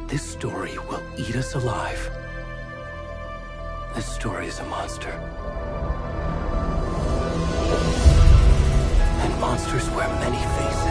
This story will eat us alive. This story is a monster. And monsters wear many faces.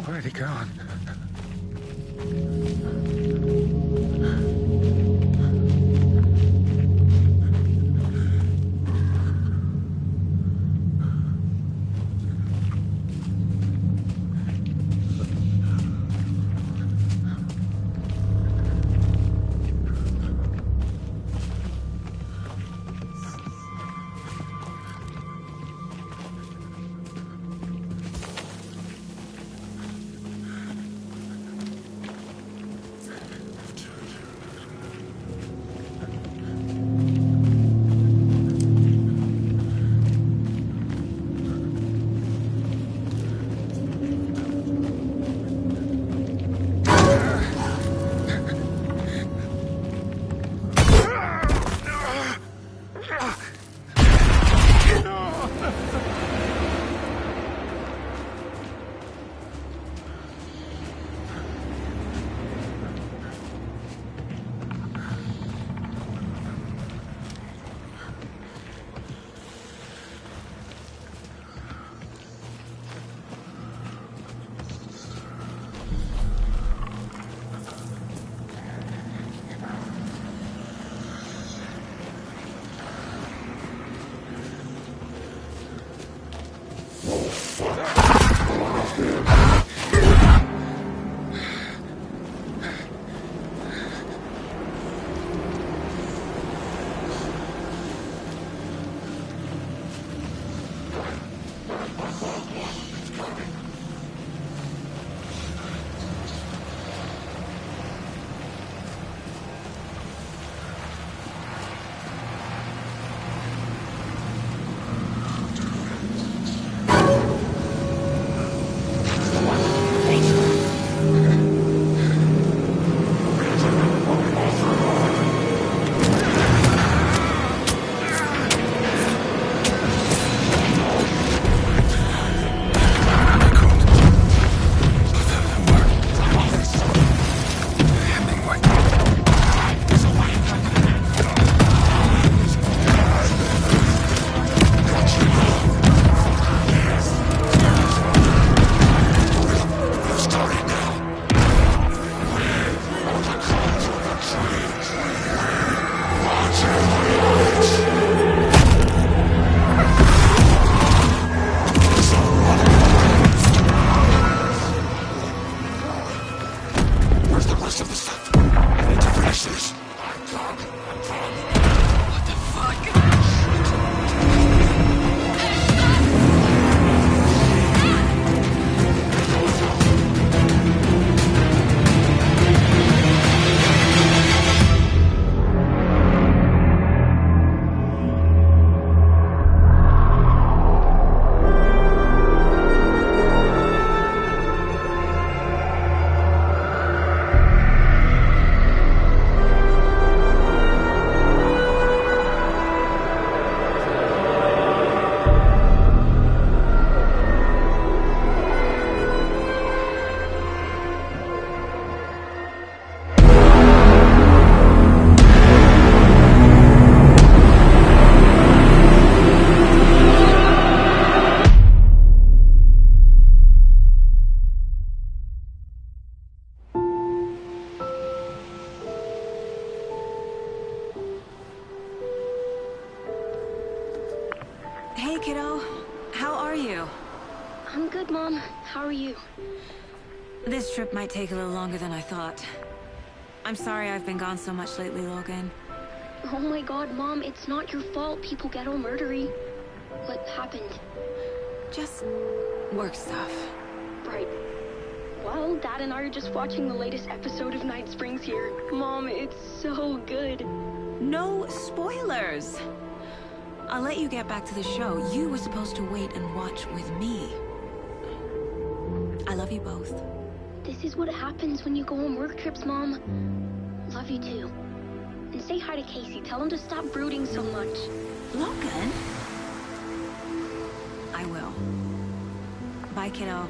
Where'd he gone? How are you? I'm good, Mom. How are you? This trip might take a little longer than I thought. I'm sorry I've been gone so much lately, Logan. Oh my god, Mom, it's not your fault people get all murdery. What happened? Just work stuff. Right. Well, Dad and I are just watching the latest episode of Night Springs here. Mom, it's so good. No spoilers! I'll let you get back to the show. You were supposed to wait and watch with me. I love you both. This is what happens when you go on work trips, Mom. Love you too. And say hi to Casey. Tell him to stop brooding so much. Logan? I will. Bye, kiddo.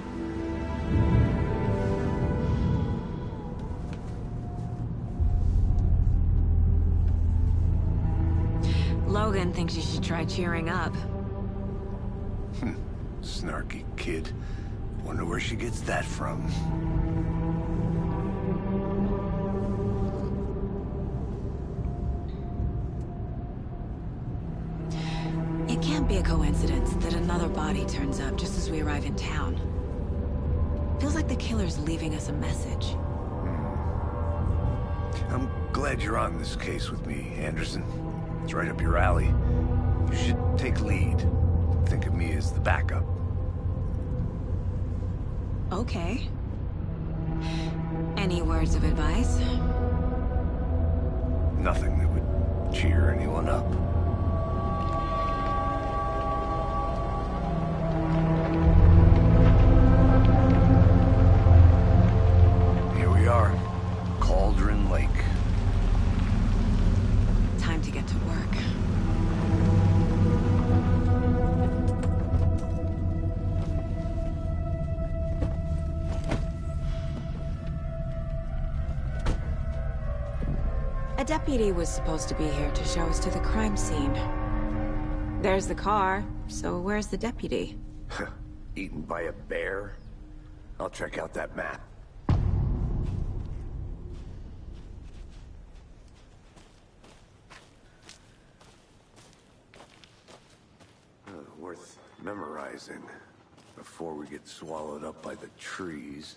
Logan thinks you should try cheering up. Snarky kid. Wonder where she gets that from. It can't be a coincidence that another body turns up just as we arrive in town. Feels like the killer's leaving us a message. I'm glad you're on this case with me, Anderson. It's right up your alley. You should take lead. Think of me as the backup. Okay. Any words of advice? Nothing that would cheer anyone up. Here we are. Cauldron Lake. Time to get to work. A deputy was supposed to be here to show us to the crime scene. There's the car, so where's the deputy? Eaten by a bear? I'll check out that map. Worth memorizing before we get swallowed up by the trees.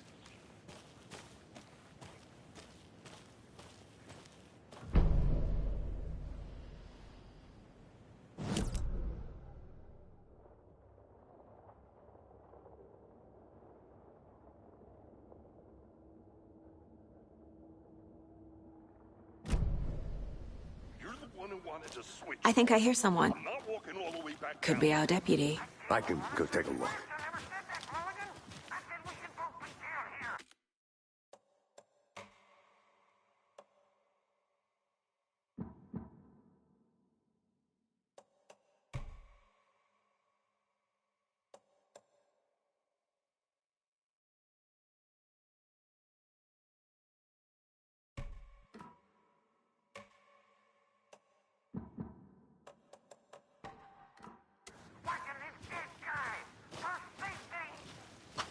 I think I hear someone. I'm not walking all the way back Could down. be our deputy. I can go take a look.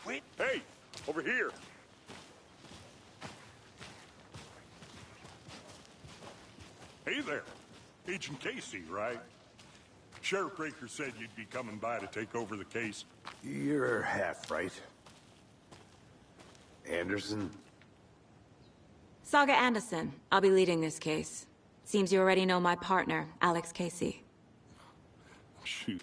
Wait. Hey, over here. Hey there. Agent Casey, right? Sheriff Breaker said you'd be coming by to take over the case. You're half right. Anderson? Saga Anderson. I'll be leading this case. Seems you already know my partner, Alex Casey. Shoot.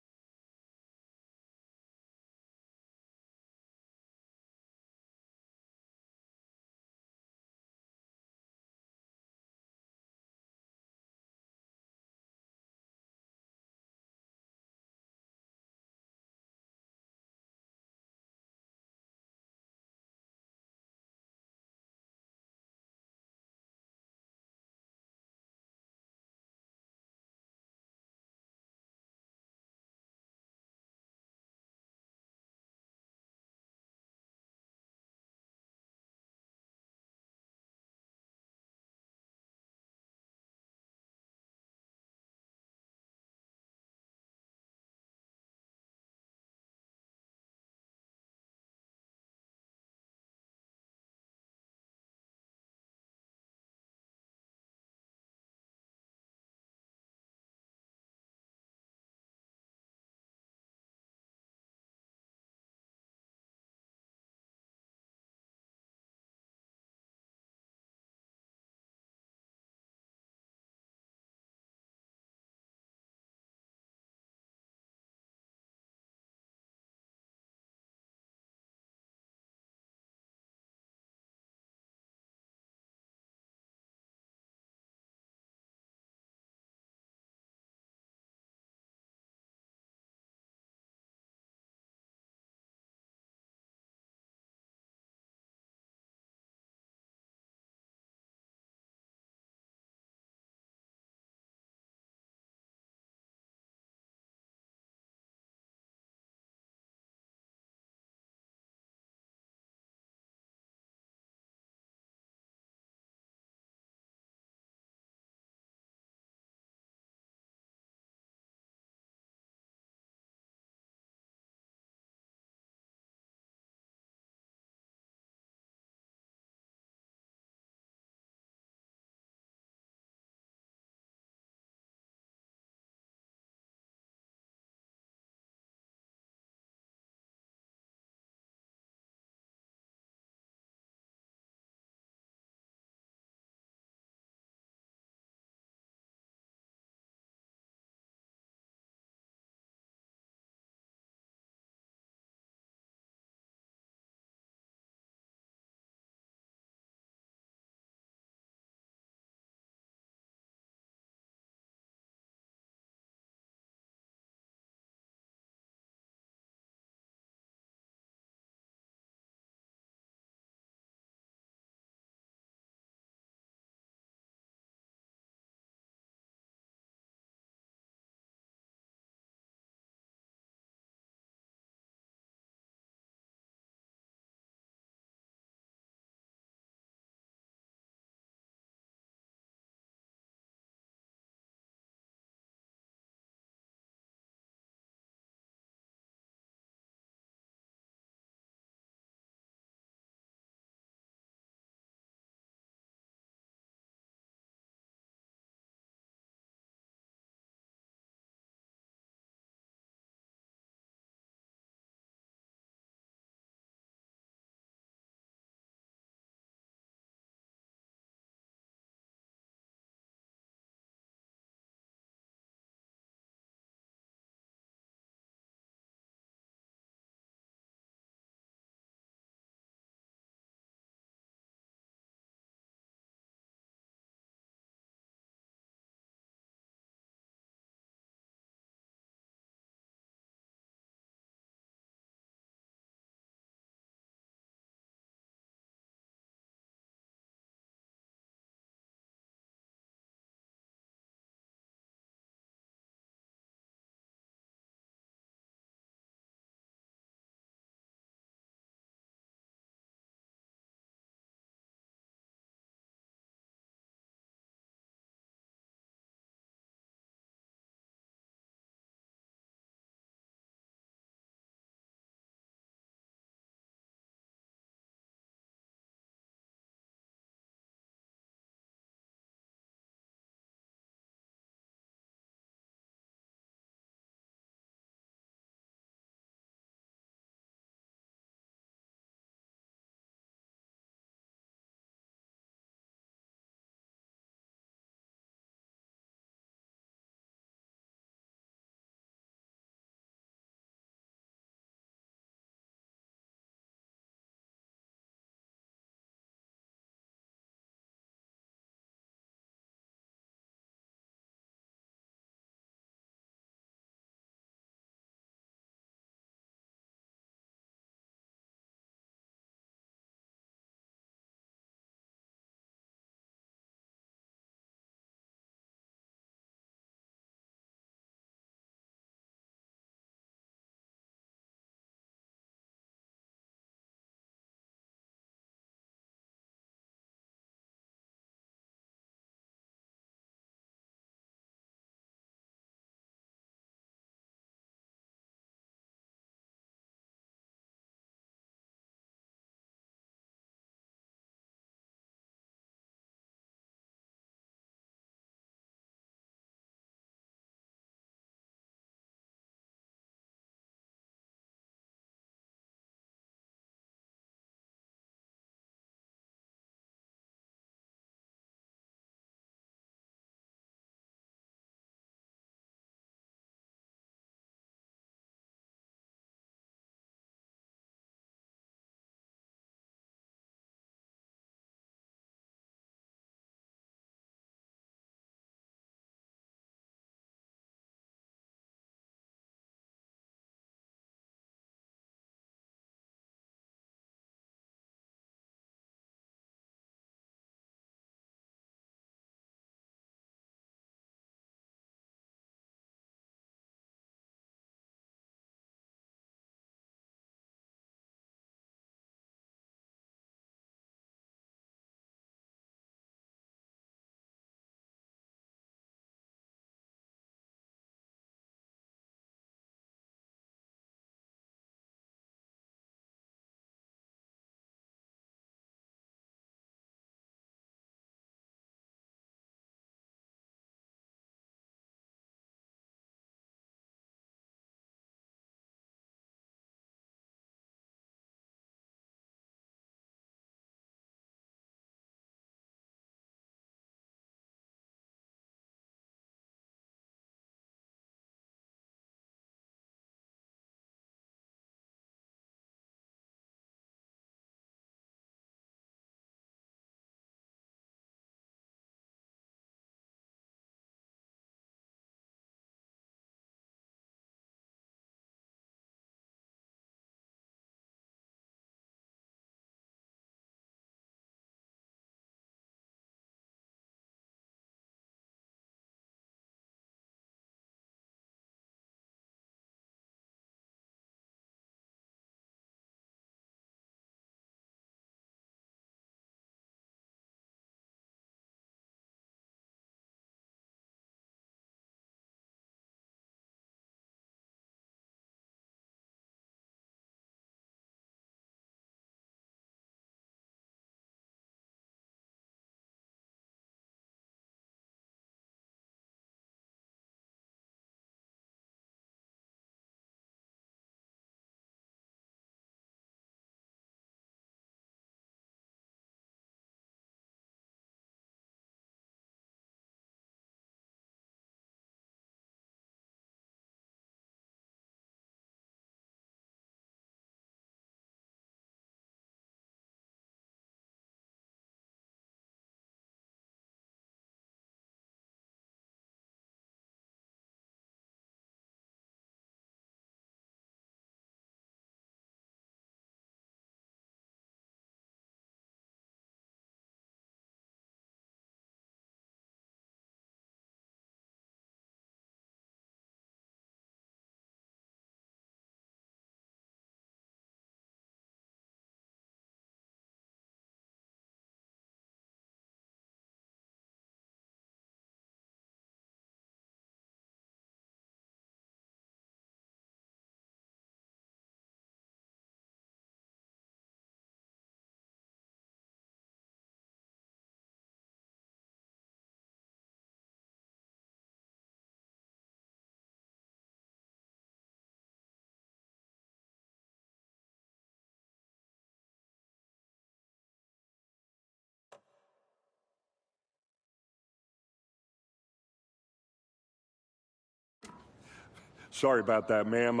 Sorry about that, ma'am.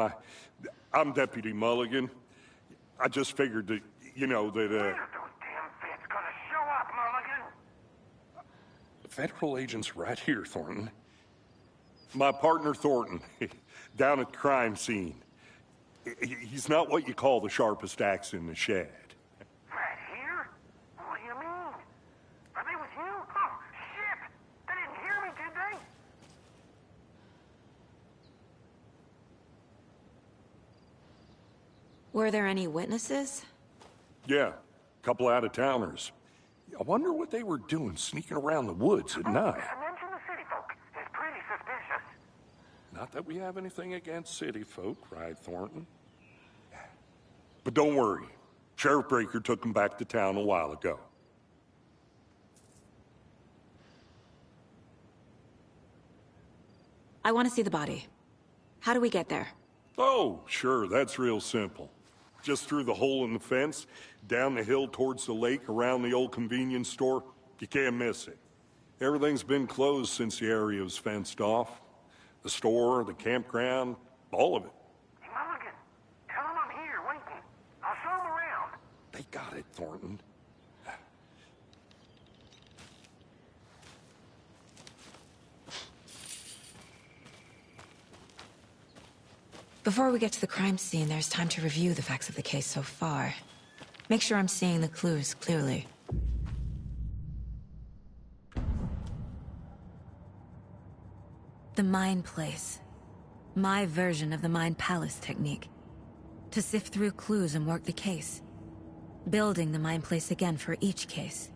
I'm Deputy Mulligan. I just figured that, that, When are those damn feds gonna show up, Mulligan? Federal agent's right here, Thornton. My partner, Thornton, down at the crime scene. He's not what you call the sharpest axe in the shed. Right here? What do you mean? Are they with you? Oh, shit! They didn't hear me, did they? Were there any witnesses? Yeah, a couple out-of-towners. I wonder what they were doing sneaking around the woods at night. Mention the city folk. It's pretty suspicious. Not that we have anything against city folk, right, Thornton? But don't worry. Sheriff Breaker took them back to town a while ago. I want to see the body. How do we get there? Oh, sure, that's real simple. Just through the hole in the fence, down the hill towards the lake, around the old convenience store. You can't miss it. Everything's been closed since the area was fenced off. The store, the campground, all of it. Hey, Mulligan, tell them I'm here, waiting. I'll show them around. They got it, Thornton. Before we get to the crime scene, there's time to review the facts of the case so far. Make sure I'm seeing the clues clearly. The Mind Place. My version of the Mind Palace technique. To sift through clues and work the case. Building the Mind Place again for each case.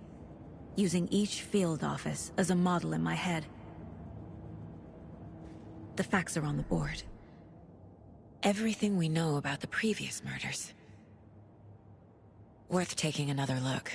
Using each field office as a model in my head. The facts are on the board. Everything we know about the previous murders. Worth taking another look.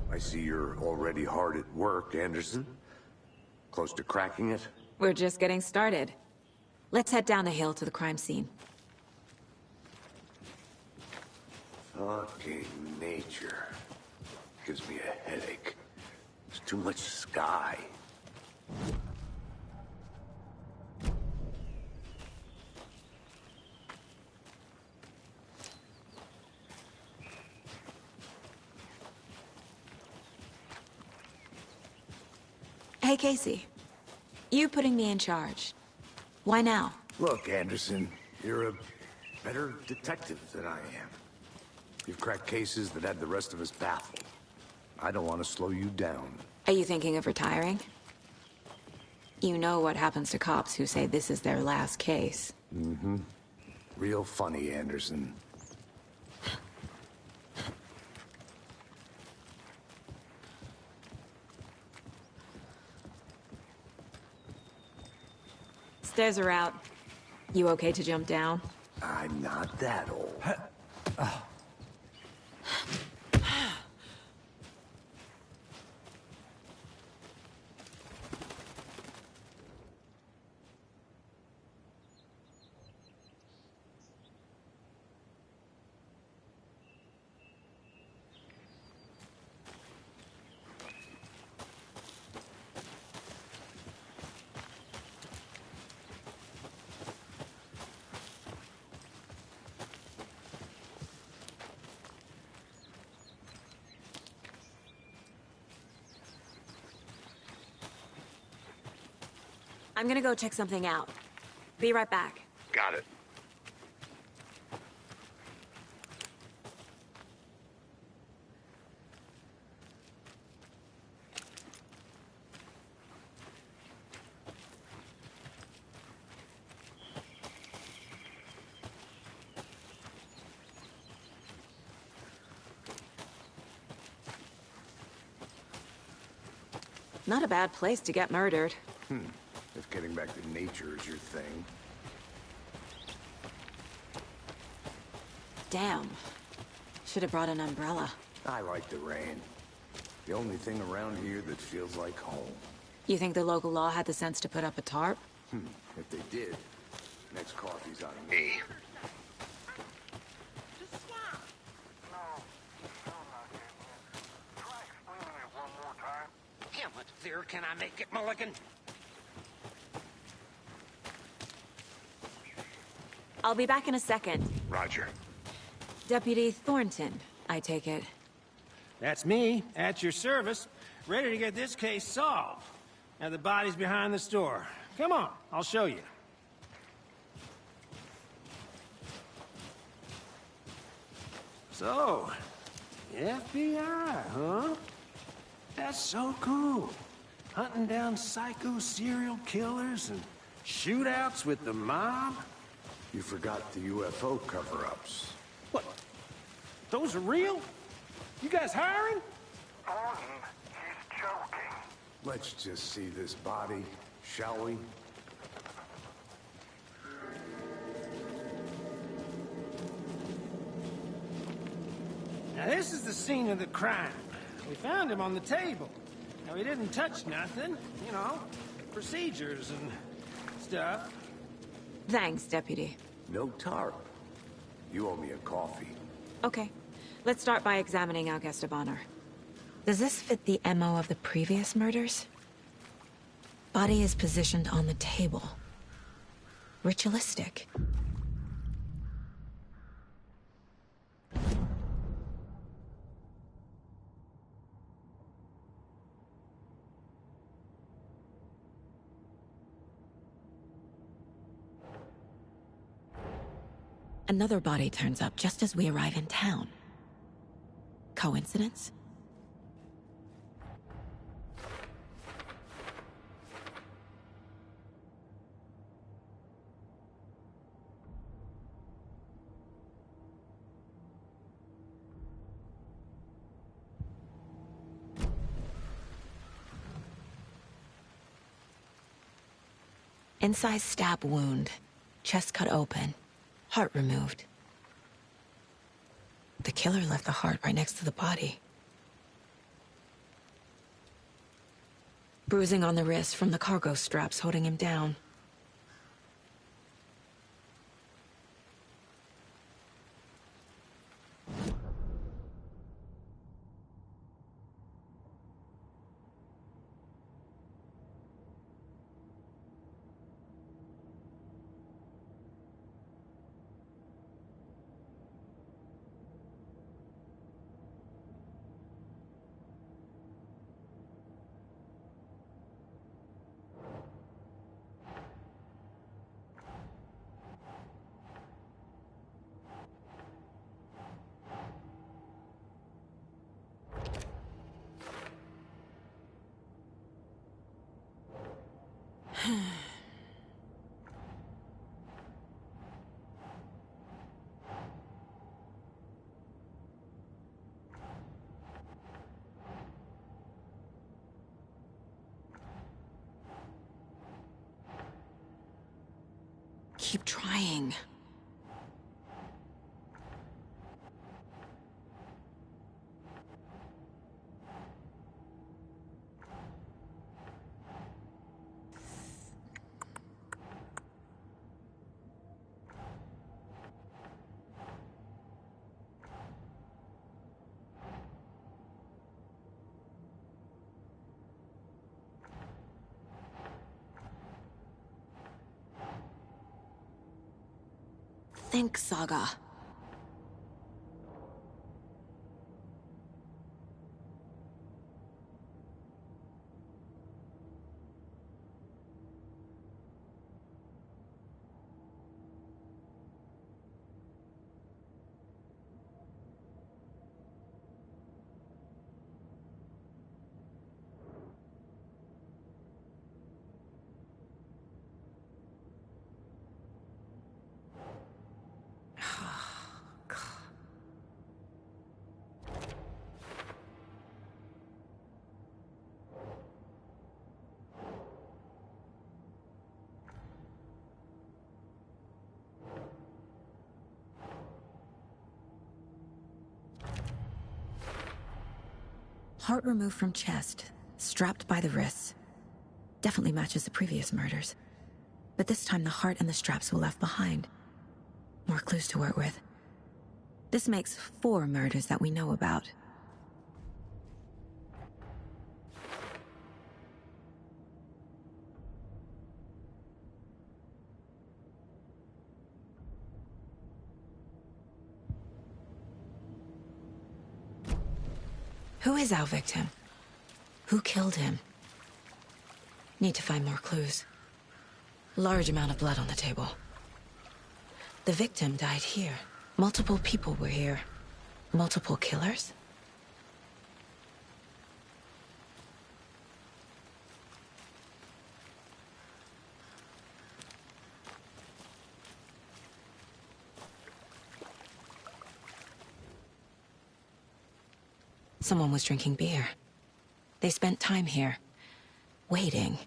I see you're already hard at work, Anderson. Close to cracking it? We're just getting started. Let's head down the hill to the crime scene. Fucking nature. Gives me a headache. There's too much sky. Hey, Casey. You putting me in charge. Why now? Look, Anderson, you're a better detective than I am. You've cracked cases that had the rest of us baffled. I don't want to slow you down. Are you thinking of retiring? You know what happens to cops who say this is their last case. Mm-hmm. Real funny, Anderson. Stairs are out. You okay to jump down? I'm not that old. I'm gonna go check something out. Be right back. Got it. Not a bad place to get murdered. If getting back to nature is your thing. Damn. Should have brought an umbrella. I like the rain. The only thing around here that feels like home. You think the local law had the sense to put up a tarp? If they did, next coffee's on me. Try explaining it one more time. How much clearer can I make it, Mulligan? I'll be back in a second. Roger. Deputy Thornton, I take it. That's me, at your service, ready to get this case solved. Now the body's behind the store. Come on, I'll show you. So, FBI, huh? That's so cool. Hunting down psycho serial killers and shootouts with the mob? You forgot the UFO cover-ups. What? Those are real? You guys hiring? Thornton, he's joking. Let's just see this body, shall we? Now this is the scene of the crime. We found him on the table. Now he didn't touch nothing, you know, procedures and stuff. Thanks, Deputy. No tarp. You owe me a coffee. Okay. Let's start by examining Alcestabaner. Does this fit the MO of the previous murders? Body is positioned on the table. Ritualistic. Another body turns up just as we arrive in town. Coincidence? Incised stab wound. Chest cut open. Heart removed. The killer left the heart right next to the body. Bruising on the wrist from the cargo straps holding him down. Keep trying. Think, Saga. Heart removed from chest, strapped by the wrists. Definitely matches the previous murders. But this time the heart and the straps were left behind. More clues to work with. This makes 4 murders that we know about. Who is our victim? Who killed him? Need to find more clues. Large amount of blood on the table. The victim died here. Multiple people were here. Multiple killers? Someone was drinking beer. They spent time here, waiting.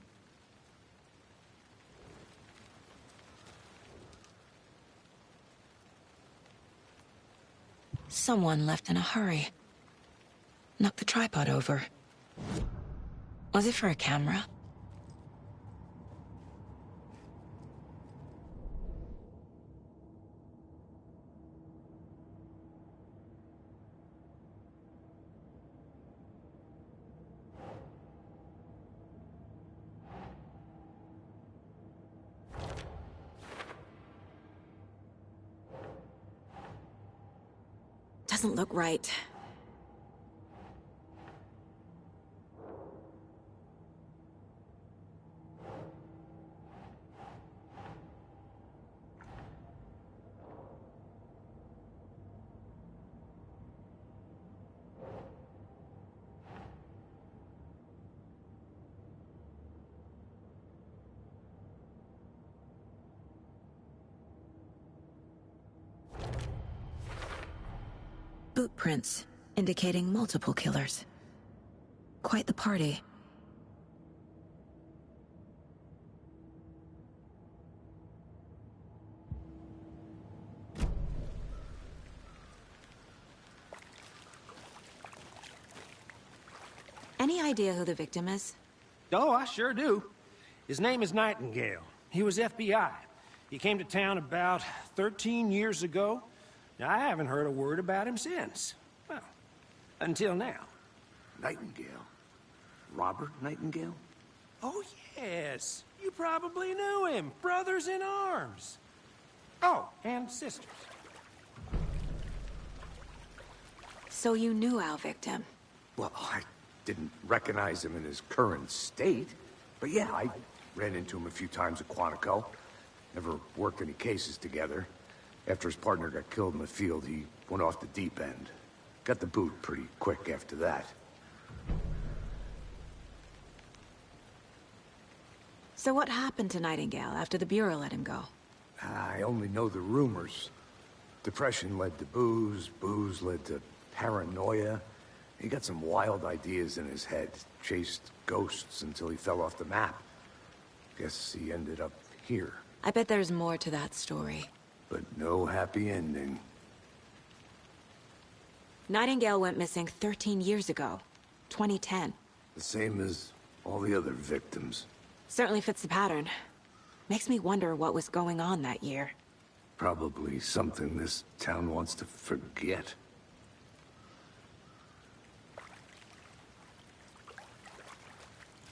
Someone left in a hurry. Knocked the tripod over. Was it for a camera? Doesn't look right. Boot prints, indicating multiple killers. Quite the party. Any idea who the victim is? Oh, I sure do. His name is Nightingale. He was FBI. He came to town about 13 years ago. Now, I haven't heard a word about him since. Well, until now. Nightingale? Robert Nightingale? Oh, yes. You probably knew him. Brothers in arms. Oh, and sisters. So you knew our victim? Well, I didn't recognize him in his current state. But yeah, I ran into him a few times at Quantico. Never worked any cases together. After his partner got killed in the field, he went off the deep end. Got the boot pretty quick after that. So what happened to Nightingale after the Bureau let him go? I only know the rumors. Depression led to booze, booze led to paranoia. He got some wild ideas in his head, chased ghosts until he fell off the map. Guess he ended up here. I bet there's more to that story. But no happy ending. Nightingale went missing 13 years ago. 2010. The same as all the other victims. Certainly fits the pattern. Makes me wonder what was going on that year. Probably something this town wants to forget.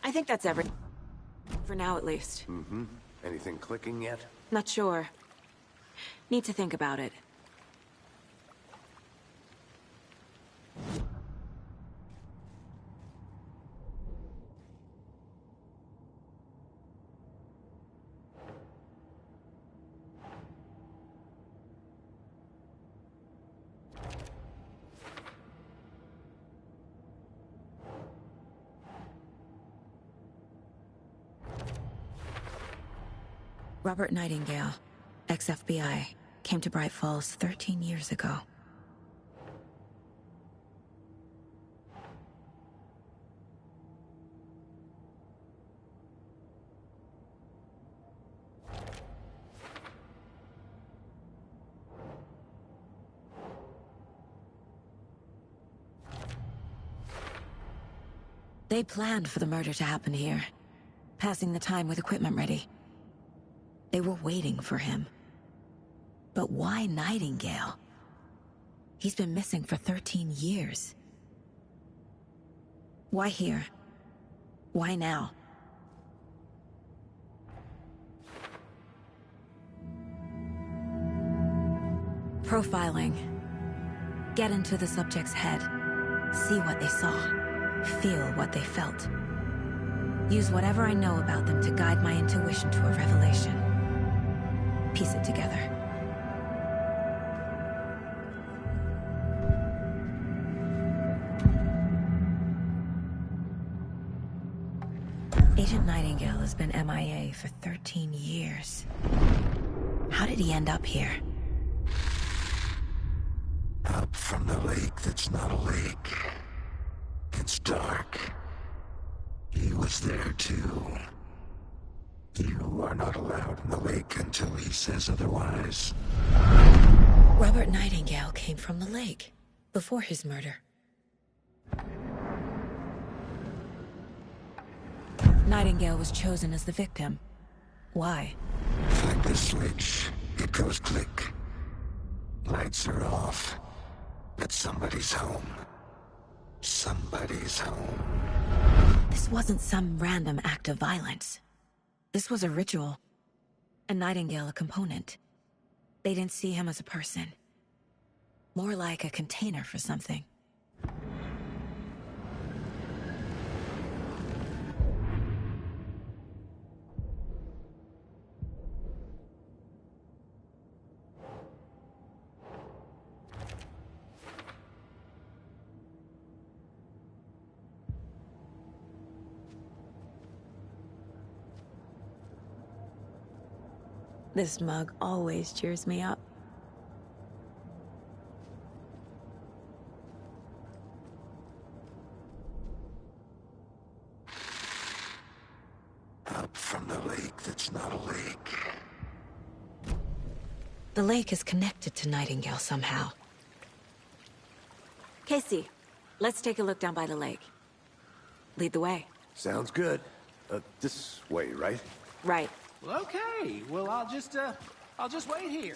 I think that's everything. For now, at least. Mm-hmm. Anything clicking yet? Not sure. Need to think about it. Robert Nightingale, ex-FBI, came to Bright Falls 13 years ago. They planned for the murder to happen here, passing the time with equipment ready. They were waiting for him. But why Nightingale? He's been missing for 13 years. Why here? Why now? Profiling. Get into the subject's head. See what they saw. Feel what they felt. Use whatever I know about them to guide my intuition to a revelation. Piece it together. Agent Nightingale has been MIA for 13 years. How did he end up here? Up from the lake that's not a lake. It's dark. He was there too. You are not allowed in the lake until he says otherwise. Robert Nightingale came from the lake, before his murder. Nightingale was chosen as the victim. Why? Flick the switch. It goes click. Lights are off. But somebody's home. Somebody's home. This wasn't some random act of violence. This was a ritual. And Nightingale a component. They didn't see him as a person. More like a container for something. This mug always cheers me up. Up from the lake that's not a lake. The lake is connected to Nightingale somehow. Casey, let's take a look down by the lake. Lead the way. Sounds good. This way, right? Right. Well, okay. Well, I'll just wait here.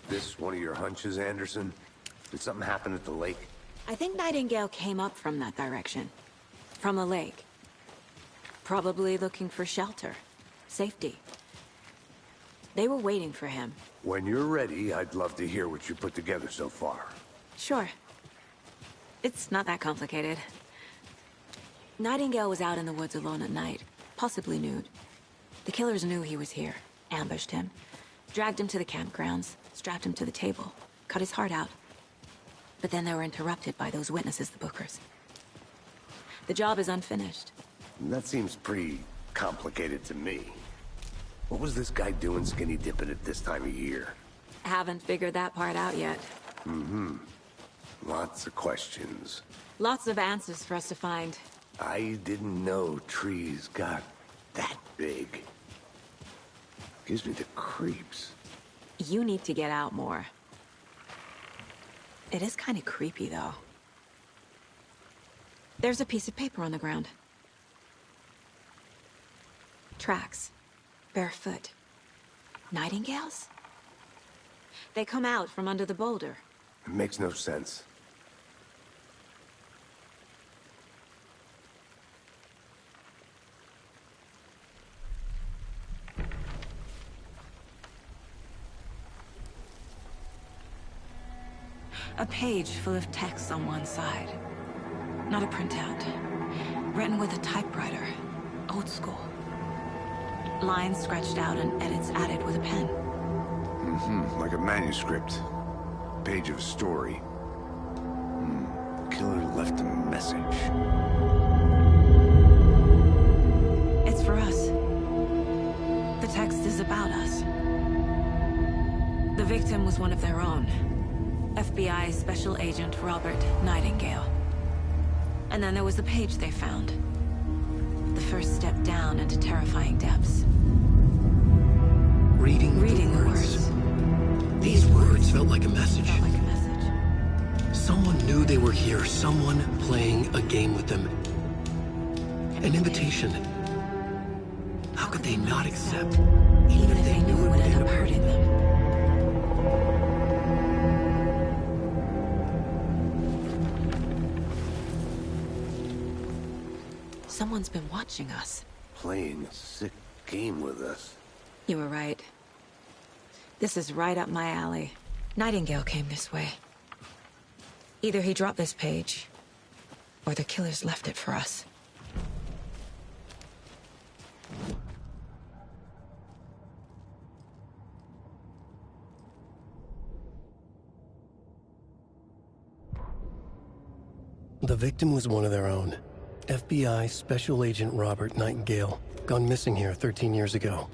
This one of your hunches, Anderson? Did something happen at the lake? I think Nightingale came up from that direction. From the lake. Probably looking for shelter. Safety. They were waiting for him. When you're ready, I'd love to hear what you put together so far. Sure. It's not that complicated. Nightingale was out in the woods alone at night, possibly nude. The killers knew he was here, ambushed him, dragged him to the campgrounds, strapped him to the table, cut his heart out. But then they were interrupted by those witnesses, the Bookers. The job is unfinished. That seems pretty complicated to me. What was this guy doing skinny dipping at this time of year? Haven't figured that part out yet. Mm-hmm. Lots of questions. Lots of answers for us to find. I didn't know trees got that big. Gives me the creeps. You need to get out more. It is kind of creepy, though. There's a piece of paper on the ground. Tracks. Barefoot. Nightingales? They come out from under the boulder. It makes no sense. A page full of text on one side. Not a printout. Written with a typewriter. Old school. Lines scratched out and edits added with a pen. Mm-hmm. Like a manuscript. Page of a story. Killer left a message. It's for us. The text is about us. The victim was one of their own. FBI Special Agent Robert Nightingale. And then there was the page they found. The first step down into terrifying depths. Reading the words. These were here, someone playing a game with them. An invitation. How could they not accept, even if they knew it would end up hurting them? Someone's been watching us. Playing a sick game with us. You were right. This is right up my alley. Nightingale came this way. Either he dropped this page, or the killers left it for us. The victim was one of their own. FBI Special Agent Robert Nightingale, gone missing here 13 years ago.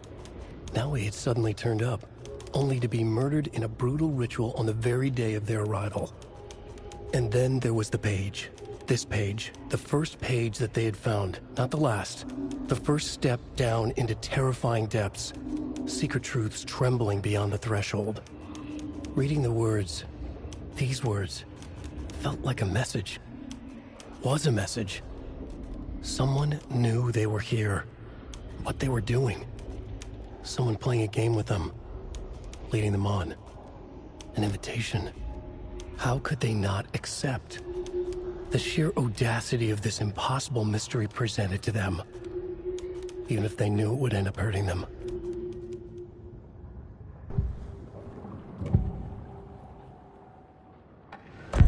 Now he had suddenly turned up, only to be murdered in a brutal ritual on the very day of their arrival. And then there was the page. This page, the first page that they had found, not the last. The first step down into terrifying depths, secret truths trembling beyond the threshold. Reading the words, these words, felt like a message. Was a message. Someone knew they were here, what they were doing. Someone playing a game with them, leading them on. An invitation. How could they not accept? The sheer audacity of this impossible mystery presented to them, even if they knew it would end up hurting them.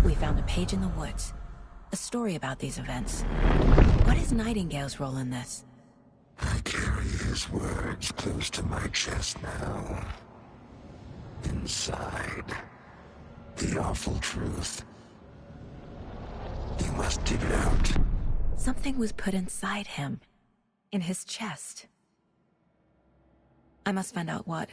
We found a page in the woods. A story about these events. What is Nightingale's role in this? I carry his words close to my chest now. Inside, the awful truth. You must dig it out. Something was put inside him. In his chest. I must find out what.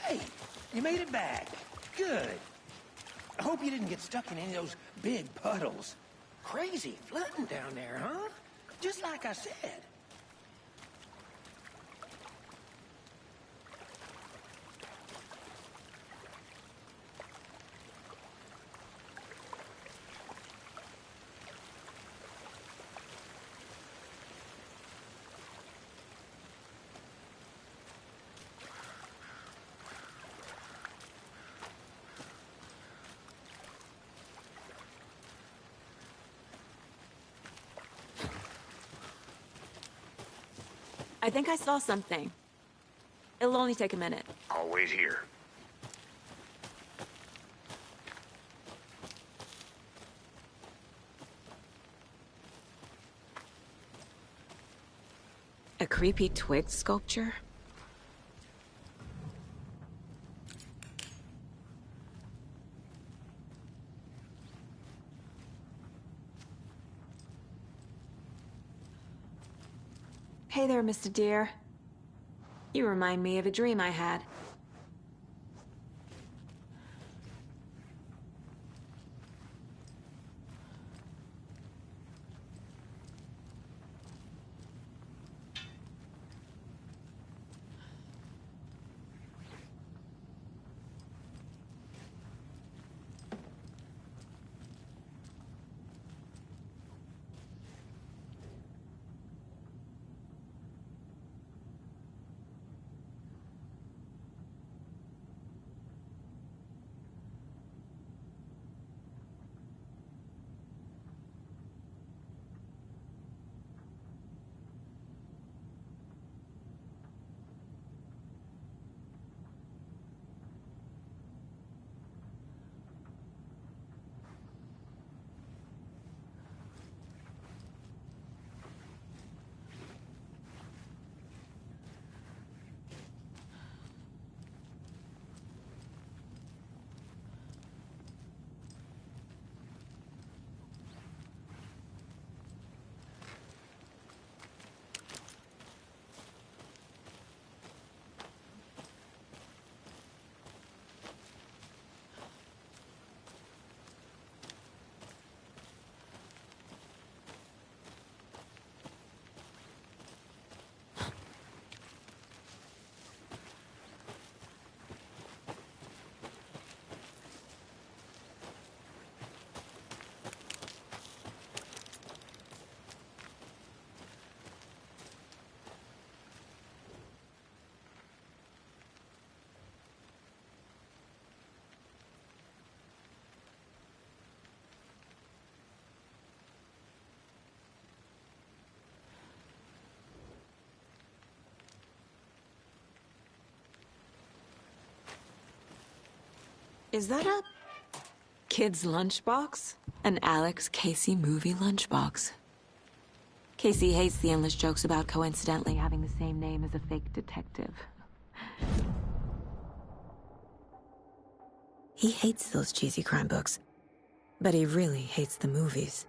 Hey, you made it back. Good. I hope you didn't get stuck in any of those big puddles. Crazy flooding down there, huh? Just like I said. I think I saw something. It'll only take a minute. I'll wait here. A creepy twig sculpture? Hey there, Mr. Deer. You remind me of a dream I had. Is that a kid's lunchbox? An Alex Casey movie lunchbox. Casey hates the endless jokes about coincidentally having the same name as a fake detective. He hates those cheesy crime books, but he really hates the movies.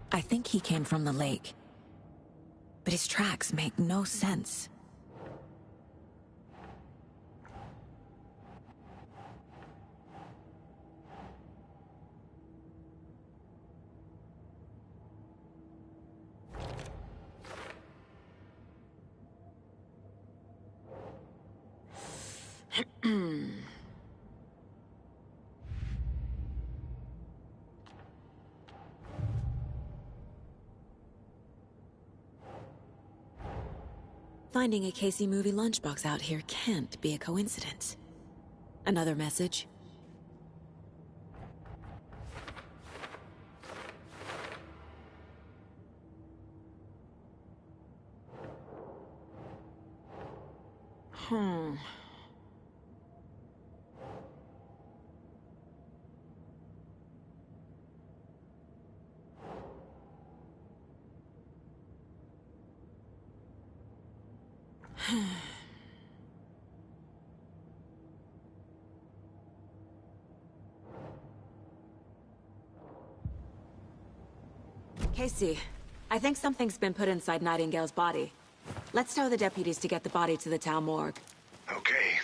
I think he came from the lake. But his tracks make no sense. Finding a Casey movie lunchbox out here can't be a coincidence. Another message? Casey, I think something's been put inside Nightingale's body. Let's tell the deputies to get the body to the town morgue. Okay.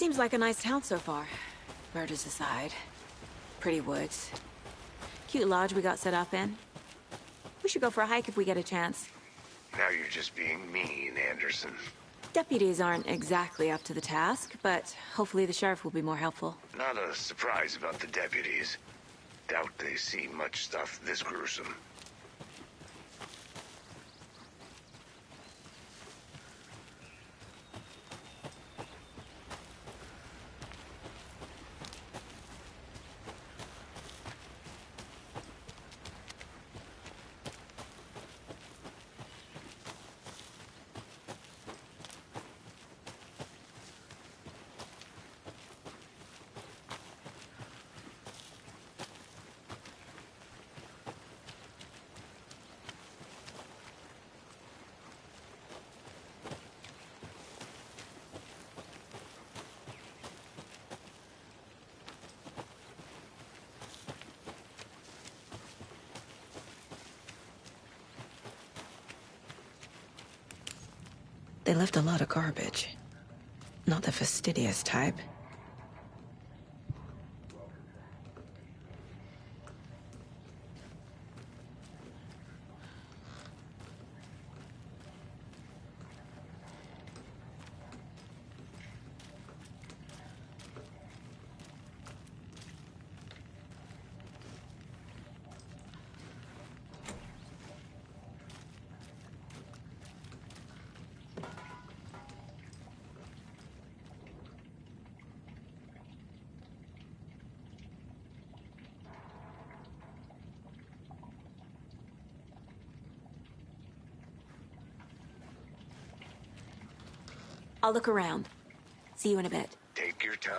Seems like a nice town so far. Murders aside. Pretty woods. Cute lodge we got set up in. We should go for a hike if we get a chance. Now you're just being mean, Anderson. Deputies aren't exactly up to the task, but hopefully the sheriff will be more helpful. Not a surprise about the deputies. Doubt they see much stuff this gruesome. They left a lot of garbage. Not the fastidious type. I'll look around. See you in a bit. Take your time.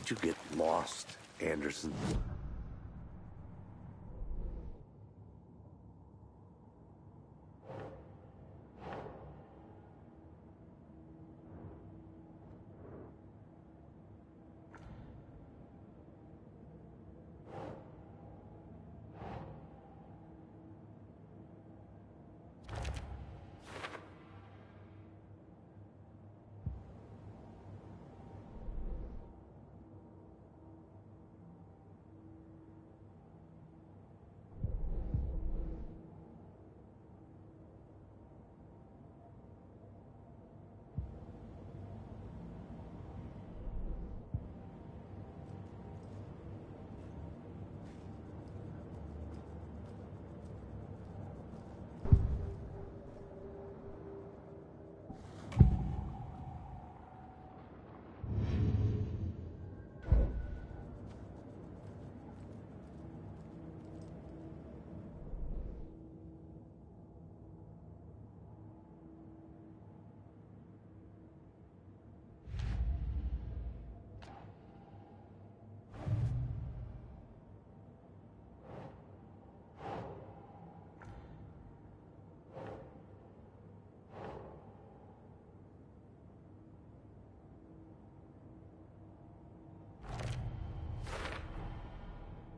Did you get lost, Anderson?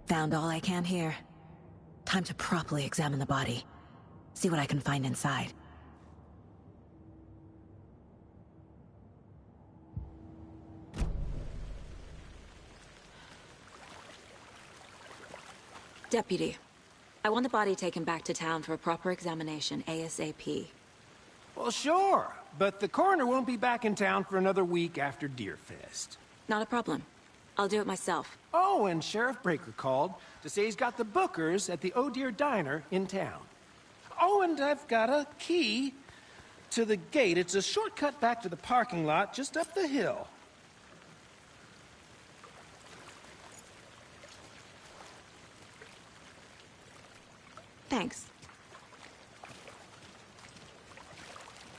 Found all I can here. Time to properly examine the body. See what I can find inside. Deputy, I want the body taken back to town for a proper examination ASAP. Well, sure, but the coroner won't be back in town for another week after Deerfest. Not a problem. I'll do it myself. Oh, and Sheriff Breaker called to say he's got the Bookers at the Oh Deer Diner in town. Oh, and I've got a key to the gate. It's a shortcut back to the parking lot just up the hill. Thanks.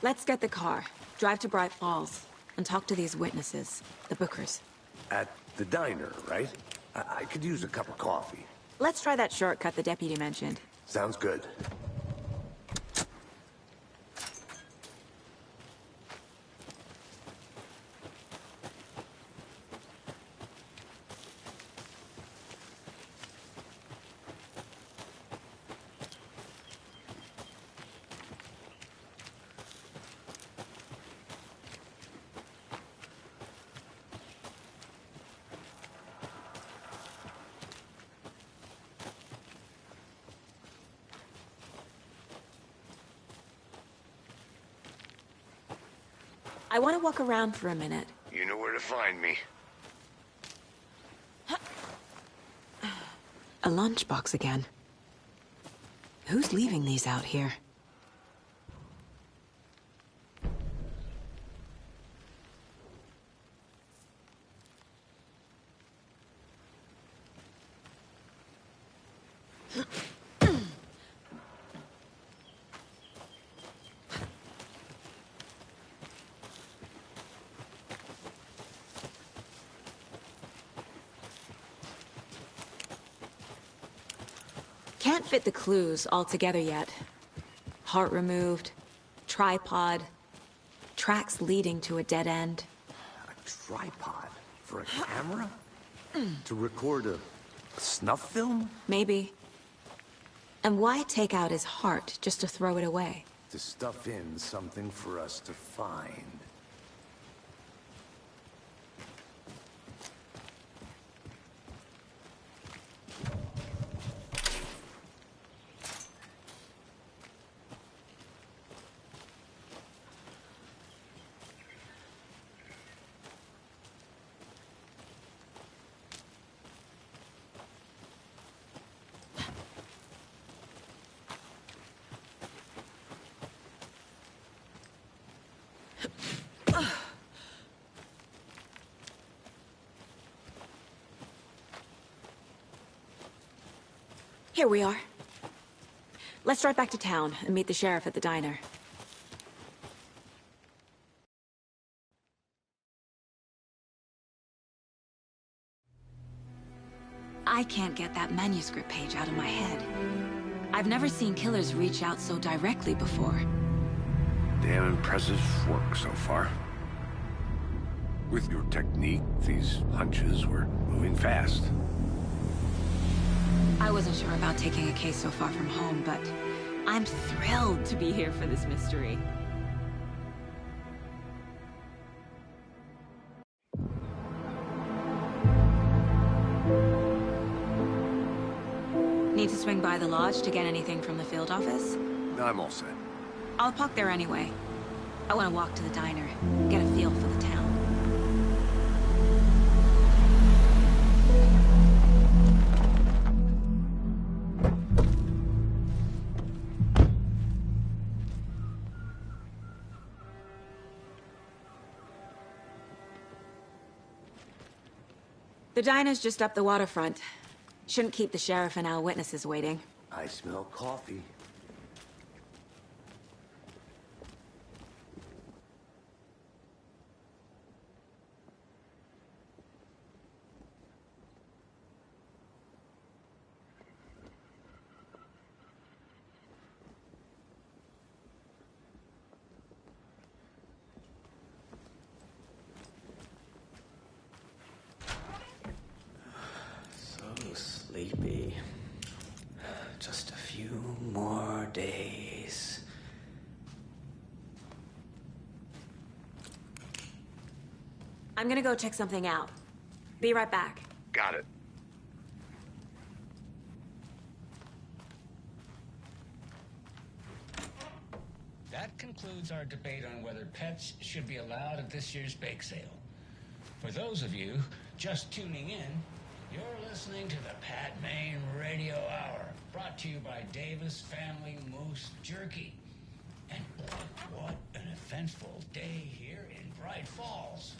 Let's get the car, drive to Bright Falls, and talk to these witnesses, the Bookers. At the diner, right? I could use a cup of coffee. Let's try that shortcut the deputy mentioned. Sounds good. I want to walk around for a minute. You know where to find me. A lunchbox again. Who's leaving these out here? Can't fit the clues all together yet. Heart removed, tripod, tracks leading to a dead end. A tripod? For a camera? To record a snuff film? Maybe. And why take out his heart just to throw it away? To stuff in something for us to find. Here we are. Let's drive back to town and meet the sheriff at the diner. I can't get that manuscript page out of my head. I've never seen killers reach out so directly before. Damn impressive work so far. With your technique, these hunches were moving fast. I wasn't sure about taking a case so far from home, but I'm thrilled to be here for this mystery. Need to swing by the lodge to get anything from the field office? No, I'm all set. I'll park there anyway. I want to walk to the diner, get a feel for the town. The diner's just up the waterfront. Shouldn't keep the sheriff and our witnesses waiting. I smell coffee. Sleepy. Just a few more days. I'm gonna go check something out. Be right back. Got it. That concludes our debate on whether pets should be allowed at this year's bake sale. For those of you just tuning in, you're listening to the Pat Maine Radio Hour, brought to you by Davis Family Moose Jerky. And boy, what an eventful day here in Bright Falls.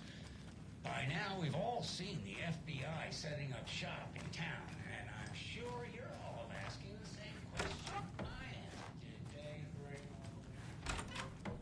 By now, we've all seen the FBI setting up shop in town, and I'm sure you're all asking the same question I am. Did they bring all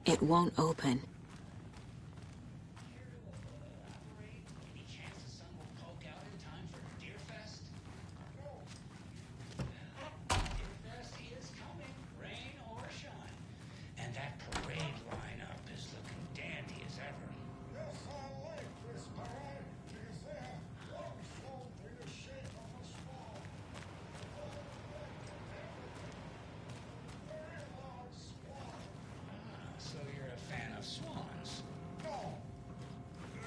It won't open. Any chance the sun will poke out in time for Deerfest? Deerfest is coming, rain or shine. And that parade lineup is looking dandy as ever. Yes, I like this parade because they have one soul in the shape of a swan. Very large swan. So you're a fan of swans. No,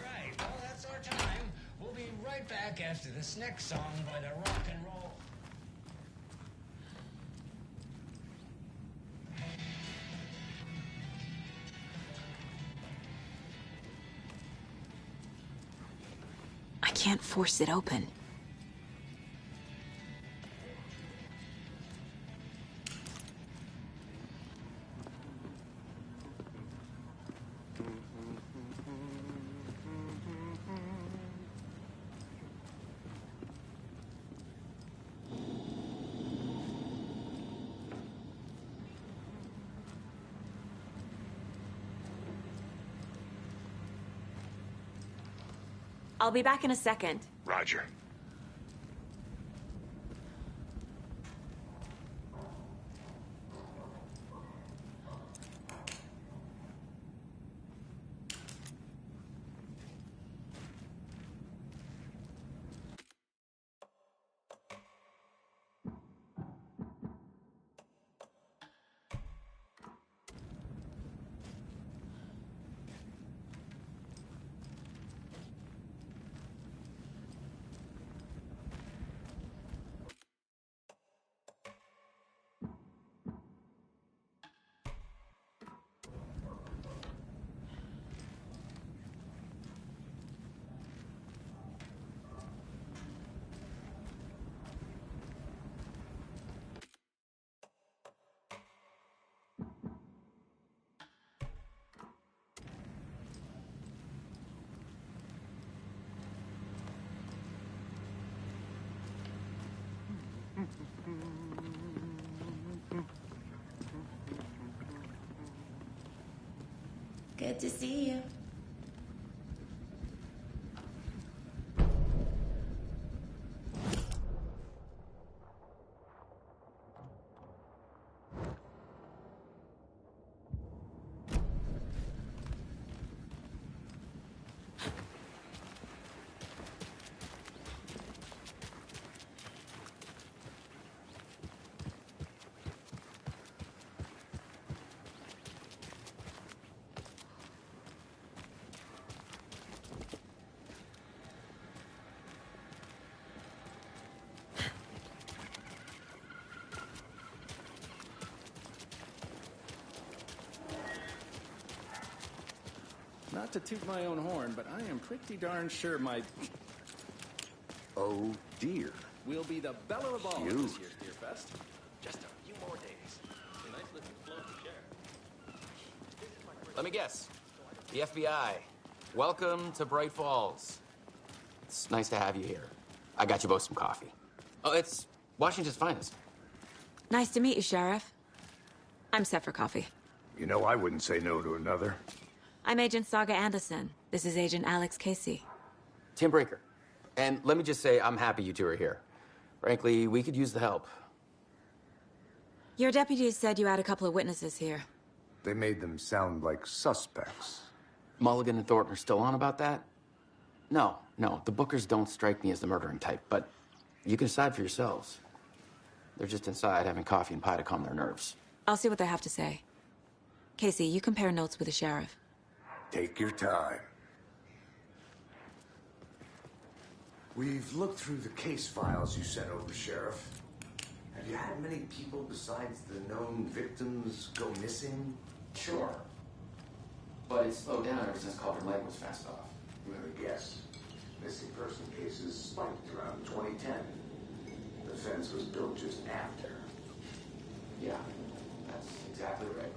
Right, well, that's our time. We'll be right back after this next song by the Rock and Roll. I can't force it open. I'll be back in a second. Roger. Good to see you. Not to toot my own horn, but I am pretty darn sure my... Oh, dear. Will be the belle of all Cute. this year's Deer Fest. Just a few more days. A nice looking float to share. Let me guess. The FBI. Welcome to Bright Falls. It's nice to have you here. I got you both some coffee. Oh, it's Washington's finest. Nice to meet you, Sheriff. I'm set for coffee. You know, I wouldn't say no to another. I'm Agent Saga Anderson. This is Agent Alex Casey. Tim Breaker. And let me just say, I'm happy you two are here. Frankly, we could use the help. Your deputies said you had a couple of witnesses here. They made them sound like suspects. Mulligan and Thornton are still on about that? No, the Bookers don't strike me as the murdering type, but you can decide for yourselves. They're just inside having coffee and pie to calm their nerves. I'll see what they have to say. Casey, you compare notes with the sheriff. Take your time. We've looked through the case files you sent over, Sheriff. Have you had many people besides the known victims go missing? Sure. But it's slowed down ever since Cauldron Lake was fenced off. Let me guess. Missing person cases spiked around 2010. The fence was built just after. Yeah, that's exactly right.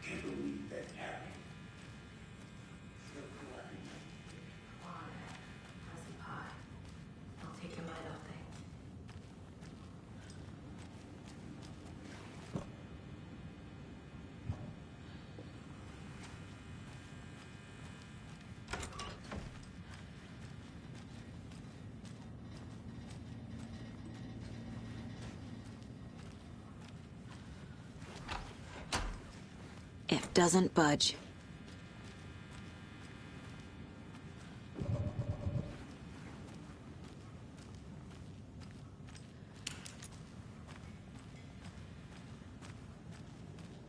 Can't believe that happened. I'll take your mind off things. It doesn't budge.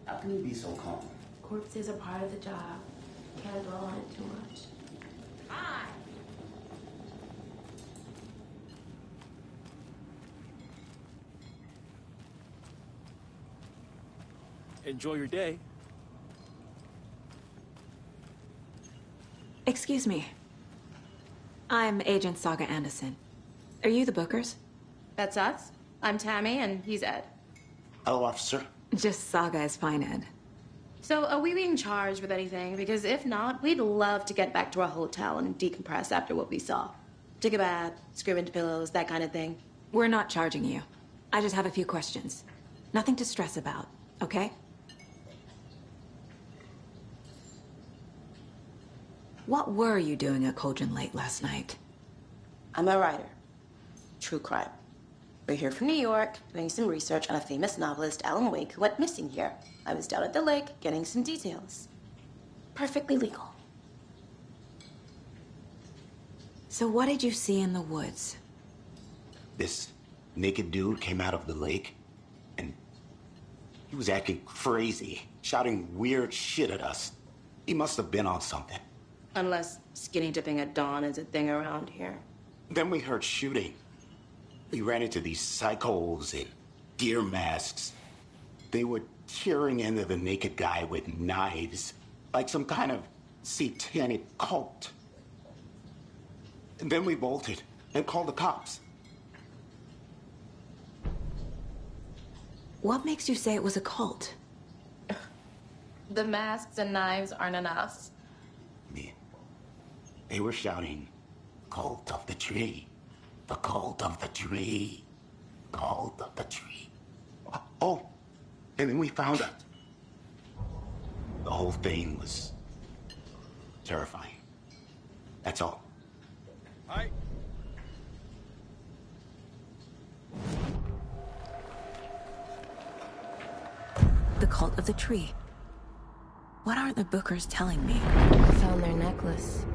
How can you be so calm? Corpses are part of the job. Can't dwell on it too much. Hi. Enjoy your day. Excuse me. I'm Agent Saga Anderson. Are you the Bookers? That's us. I'm Tammy, and he's Ed. Hello, officer. Just Saga is fine, Ed. So, are we being charged with anything? Because if not, we'd love to get back to our hotel and decompress after what we saw. Take a bath, scream into pillows, that kind of thing. We're not charging you. I just have a few questions. Nothing to stress about, okay? What were you doing at Cauldron Lake last night? I'm a writer. True crime. We're here from New York, doing some research on a famous novelist, Alan Wake, who went missing here. I was down at the lake, getting some details. Perfectly legal. So what did you see in the woods? This naked dude came out of the lake, and he was acting crazy, shouting weird shit at us. He must have been on something. Unless skinny dipping at dawn is a thing around here. Then we heard shooting. We ran into these psychos in deer masks. They were tearing into the naked guy with knives, like some kind of satanic cult. And then we bolted and called the cops. What makes you say it was a cult? The masks and knives aren't enough. They were shouting, "Cult of the tree. The cult of the tree. Cult of the tree." Oh, and then we found out. The whole thing was terrifying. That's all. Hi. The cult of the tree. What aren't the Bookers telling me? I found their necklace.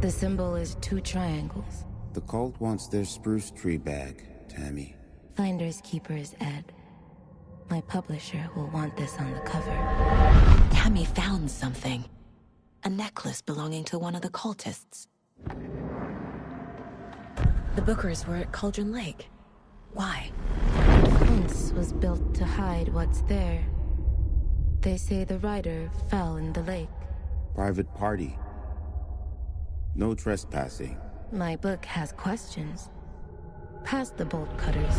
The symbol is 2 triangles. The cult wants their spruce tree back, Tammy. Finders keepers, Ed. My publisher will want this on the cover. Tammy found something. A necklace belonging to one of the cultists. The Bookers were at Cauldron Lake. Why? The fence was built to hide what's there. They say the rider fell in the lake. Private party. No trespassing. My book has questions. Past the bolt cutters.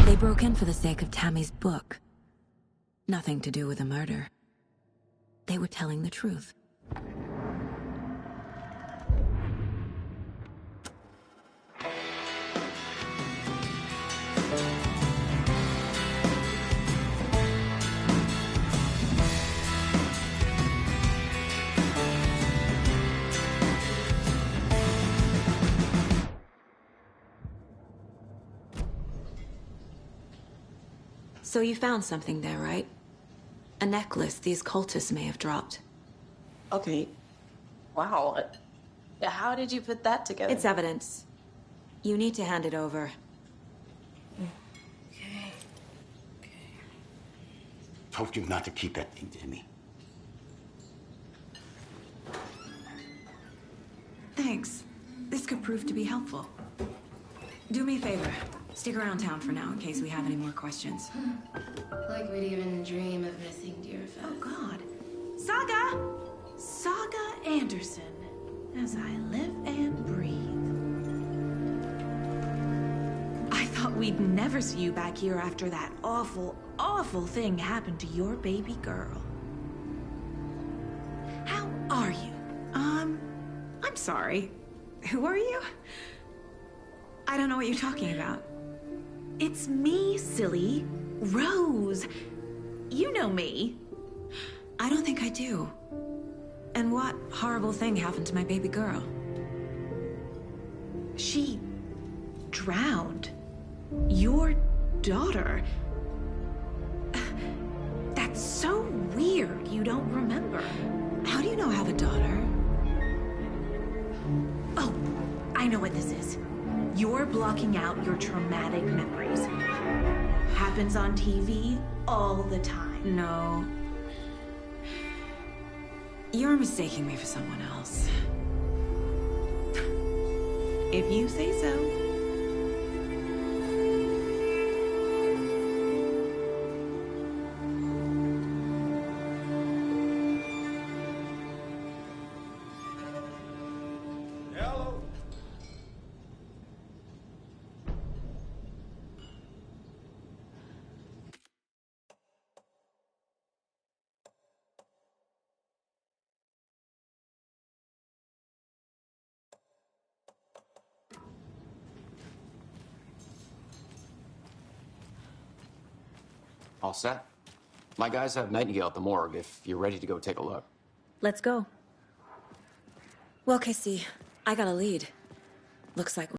They broke in for the sake of Tammy's book. Nothing to do with a murder. They were telling the truth. So you found something there, right? A necklace these cultists may have dropped. Okay. Wow. How did you put that together? It's evidence. You need to hand it over. Okay. Told you not to keep that thing to me. Thanks. This could prove to be helpful. Do me a favor. Stick around town for now in case we have any more questions. Like we'd even dream of missing Deerfest. Oh, God. Saga! Saga Anderson. As I live and breathe. I thought we'd never see you back here after that awful, awful thing happened to your baby girl. How are you? I'm sorry. Who are you? I don't know what you're talking about. It's me, silly. Rose. You know me. I don't think I do. And what horrible thing happened to my baby girl? She drowned. Your daughter. That's so weird you don't remember. How do you know I have a daughter? Oh, I know what this is. You're blocking out your traumatic memories. Happens on TV all the time. No. You're mistaking me for someone else. If you say so. Hello. All set? My guys have Nightingale at the morgue if you're ready to go take a look. Let's go. Well, Casey, I got a lead. Looks like